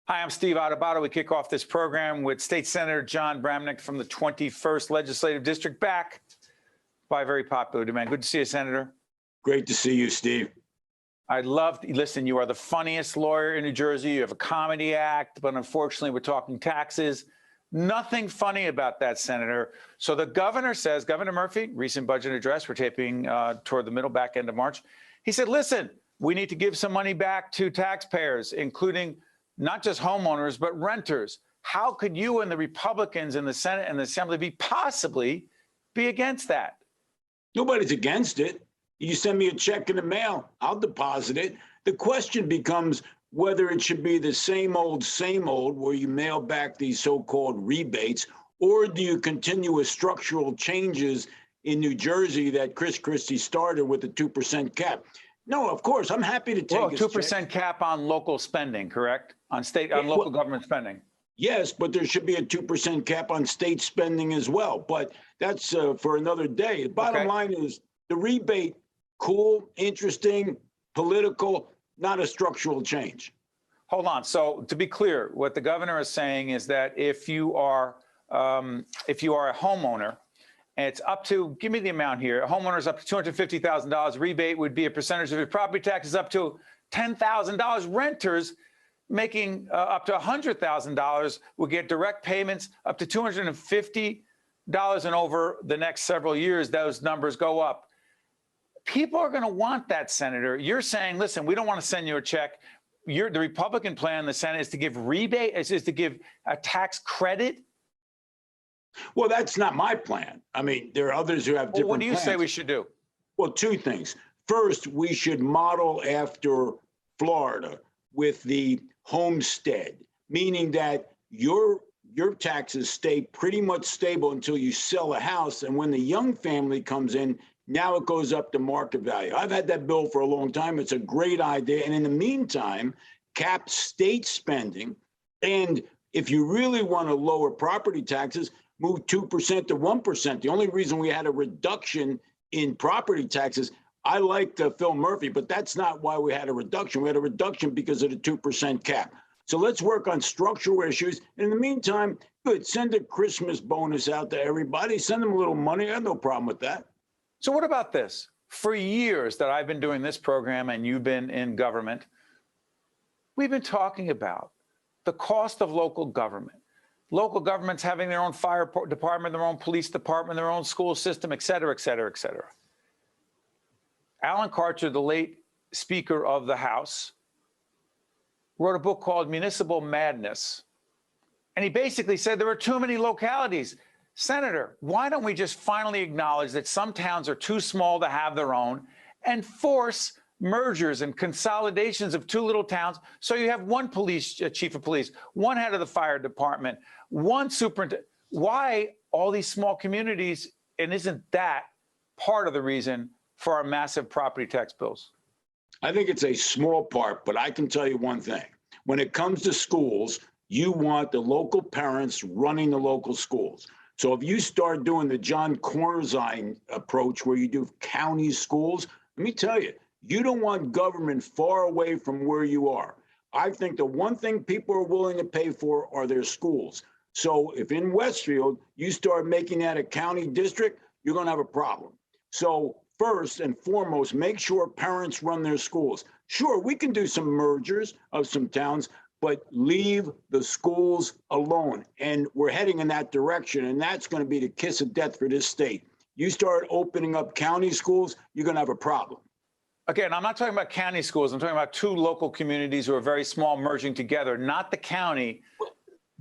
Hi, I'm Steve Adubato. We kick off this program with State Senator Jon Bramnick from the 21st Legislative District, back by very popular demand. Good to see you, Senator. Great to see you, Steve. Listen, you are the funniest lawyer in New Jersey. You have a comedy act, but unfortunately, we're talking taxes. Nothing funny about that, Senator. So the governor says, Governor Murphy, recent budget address, we're taping toward the back end of March. He said, listen, we need to give some money back to taxpayers, including not just homeowners, but renters. How could you and the Republicans in the Senate and the Assembly possibly be against that? Nobody's against it. You send me a check in the mail, I'll deposit it. The question becomes whether it should be the same old, where you mail back these so-called rebates, or do you continue with structural changes in New Jersey that Chris Christie started with the 2% cap? No, of course, I'm happy to take 2% cap on local spending, correct? On local government spending. Yes, but there should be a 2% cap on state spending as well. But that's for another day. The bottom line is the rebate, cool, interesting, political, not a structural change. Hold on. So to be clear, what the governor is saying is that if you are a homeowner, and it's up to, give me the amount here, a homeowner is up to $250,000. Rebate would be a percentage of your property taxes up to $10,000. Renters making up to $100,000 will get direct payments up to $250, and over the next several years, those numbers go up. People are going to want that, Senator. You're saying, listen, we don't want to send you a check. The Republican plan in the Senate is to give rebate, is to give a tax credit. Well, that's not my plan. I mean, there are others who have different plans. What do you say we should do? Well, two things. First, we should model after Florida with the homestead, meaning that your taxes stay pretty much stable until you sell a house. And when the young family comes in, now it goes up to market value. I've had that bill for a long time. It's a great idea. And in the meantime, cap state spending. And if you really want to lower property taxes, move 2% to 1%. The only reason we had a reduction in property taxes, I like Phil Murphy, but that's not why we had a reduction. We had a reduction because of the 2% cap. So let's work on structural issues. In the meantime, good, send a Christmas bonus out to everybody. Send them a little money. I have no problem with that. So what about this? For years that I've been doing this program and you've been in government, we've been talking about the cost of local government. Local governments having their own fire department, their own police department, their own school system, et cetera, et cetera, et cetera. Alan Karcher, the late Speaker of the House, wrote a book called Municipal Madness. And he basically said there are too many localities. Senator, why don't we just finally acknowledge that some towns are too small to have their own and force mergers and consolidations of two little towns, so you have one chief of police, one head of the fire department, one superintendent? Why all these small communities, and isn't that part of the reason for our massive property tax bills? I think it's a small part, but I can tell you one thing. When it comes to schools, you want the local parents running the local schools. So if you start doing the Jon Bramnick approach where you do county schools, let me tell you, you don't want government far away from where you are. I think the one thing people are willing to pay for are their schools. So if in Westfield, you start making that a county district, you're going to have a problem. So first and foremost, make sure parents run their schools. Sure, we can do some mergers of some towns, but leave the schools alone. And we're heading in that direction. And that's going to be the kiss of death for this state. You start opening up county schools, you're going to have a problem. Again, I'm not talking about county schools. I'm talking about two local communities who are very small merging together, not the county.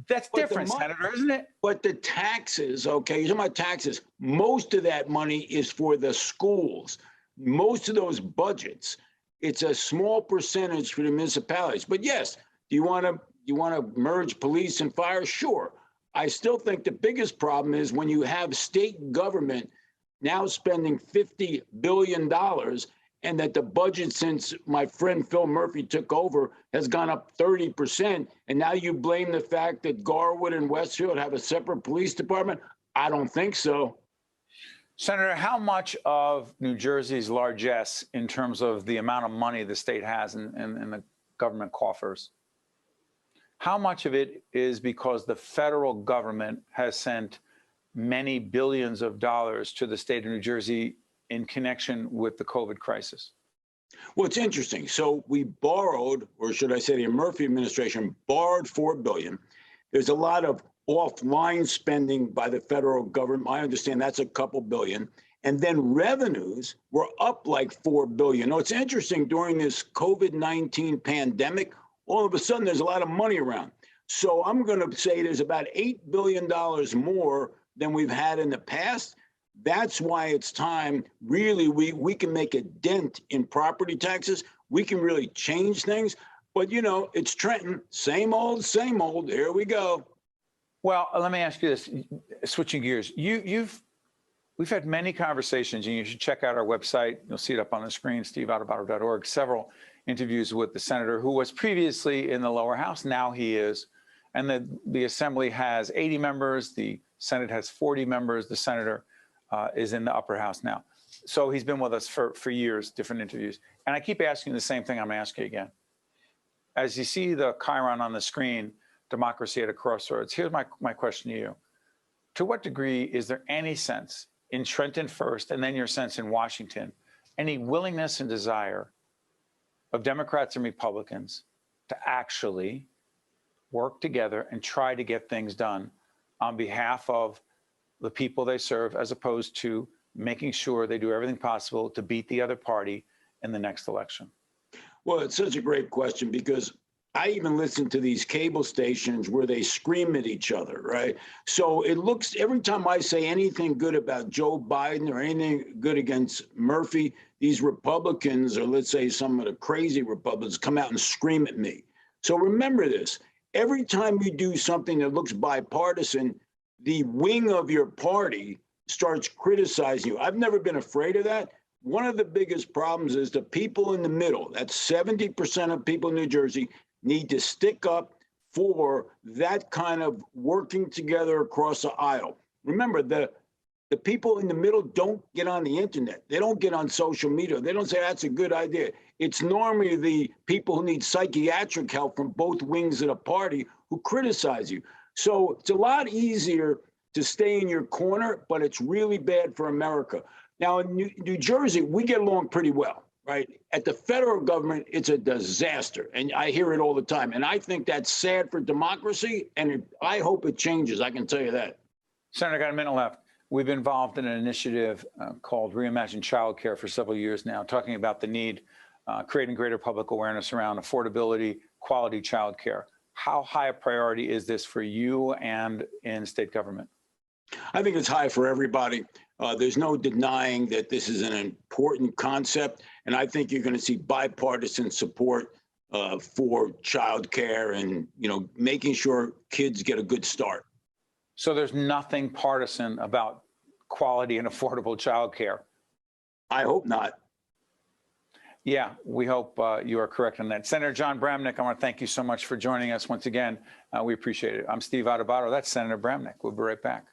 That's different, Senator, isn't it? But the taxes, okay, you're talking about taxes. Most of that money is for the schools. Most of those budgets, it's a small percentage for the municipalities. But yes, do you want to merge police and fire? Sure. I still think the biggest problem is when you have state government now spending $50 billion, and that the budget since my friend Phil Murphy took over has gone up 30%. And now you blame the fact that Garwood and Westfield have a separate police department? I don't think so. Senator, how much of New Jersey's largesse in terms of the amount of money the state has in the government coffers How much of it is because the federal government has sent many billions of dollars to the state of New Jersey in connection with the COVID crisis? Well, it's interesting. So we borrowed, or should I say the Murphy administration borrowed $4 billion. There's a lot of offline spending by the federal government. I understand that's a couple billion. And then revenues were up like $4 billion. Now, it's interesting, during this COVID-19 pandemic, all of a sudden there's a lot of money around. So I'm going to say there's about $8 billion more than we've had in the past. That's why it's time, really, we can make a dent in property taxes. We can really change things. But, you know, it's Trenton, same old, same old. Here we go. Well, let me ask you this, switching gears. We've had many conversations, and you should check out our website. You'll see it up on the screen, steveadubato.org, several interviews with the senator who was previously in the lower house. Now he is. And the Assembly has 80 members. The Senate has 40 members. The senator is in the upper house now. So he's been with us for years, different interviews. And I keep asking the same thing. I'm going to ask you again. As you see the chyron on the screen, democracy at a crossroads, here's my question to you. To what degree is there any sense in Trenton first, and then your sense in Washington, any willingness and desire of Democrats and Republicans to actually work together and try to get things done on behalf of the people they serve, as opposed to making sure they do everything possible to beat the other party in the next election? Well, it's such a great question, because I even listen to these cable stations where they scream at each other, right? So it looks, every time I say anything good about Joe Biden or anything good against Murphy, these Republicans, or let's say some of the crazy Republicans, come out and scream at me. So remember this, every time you do something that looks bipartisan, the wing of your party starts criticizing you. I've never been afraid of that. One of the biggest problems is the people in the middle, that's 70% of people in New Jersey, need to stick up for that kind of working together across the aisle. Remember, the people in the middle don't get on the internet. They don't get on social media. They don't say that's a good idea. It's normally the people who need psychiatric help from both wings of the party who criticize you. So it's a lot easier to stay in your corner, but it's really bad for America. Now, in New Jersey, we get along pretty well. Right? At the federal government, it's a disaster. And I hear it all the time. And I think that's sad for democracy. And I hope it changes. I can tell you that. Senator, got a minute left. We've been involved in an initiative called Reimagine Childcare for several years now, talking about the need, creating greater public awareness around affordability, quality childcare. How high a priority is this for you and in state government? I think it's high for everybody. There's no denying that this is an important concept, and I think you're going to see bipartisan support for childcare and, you know, making sure kids get a good start. So there's nothing partisan about quality and affordable childcare? I hope not. Yeah, we hope you are correct on that. Senator Jon Bramnick, I want to thank you so much for joining us once again. We appreciate it. I'm Steve Adubato. That's Senator Bramnick. We'll be right back.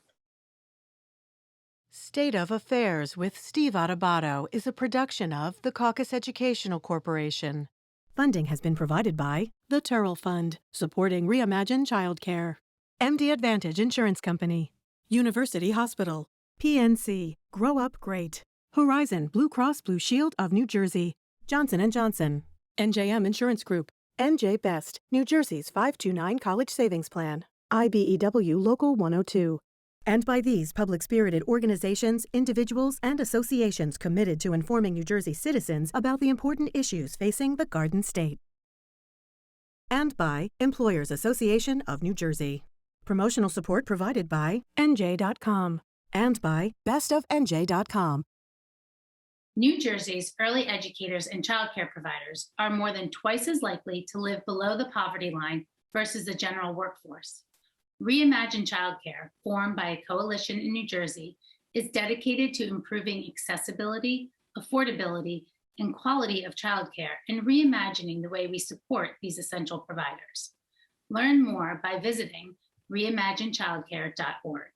State of Affairs with Steve Adubato is a production of the Caucus Educational Corporation. Funding has been provided by the Turrell Fund, supporting Reimagine Childcare, MD Advantage Insurance Company, University Hospital, PNC, Grow Up Great, Horizon Blue Cross Blue Shield of New Jersey, Johnson & Johnson, NJM Insurance Group, NJ Best, New Jersey's 529 College Savings Plan, IBEW Local 102, and by these public-spirited organizations, individuals, and associations committed to informing New Jersey citizens about the important issues facing the Garden State. And by Employers Association of New Jersey. Promotional support provided by NJ.com and by bestofNJ.com. New Jersey's early educators and childcare providers are more than twice as likely to live below the poverty line versus the general workforce. Reimagine Childcare, formed by a coalition in New Jersey, is dedicated to improving accessibility, affordability, and quality of childcare and reimagining the way we support these essential providers. Learn more by visiting reimaginechildcare.org.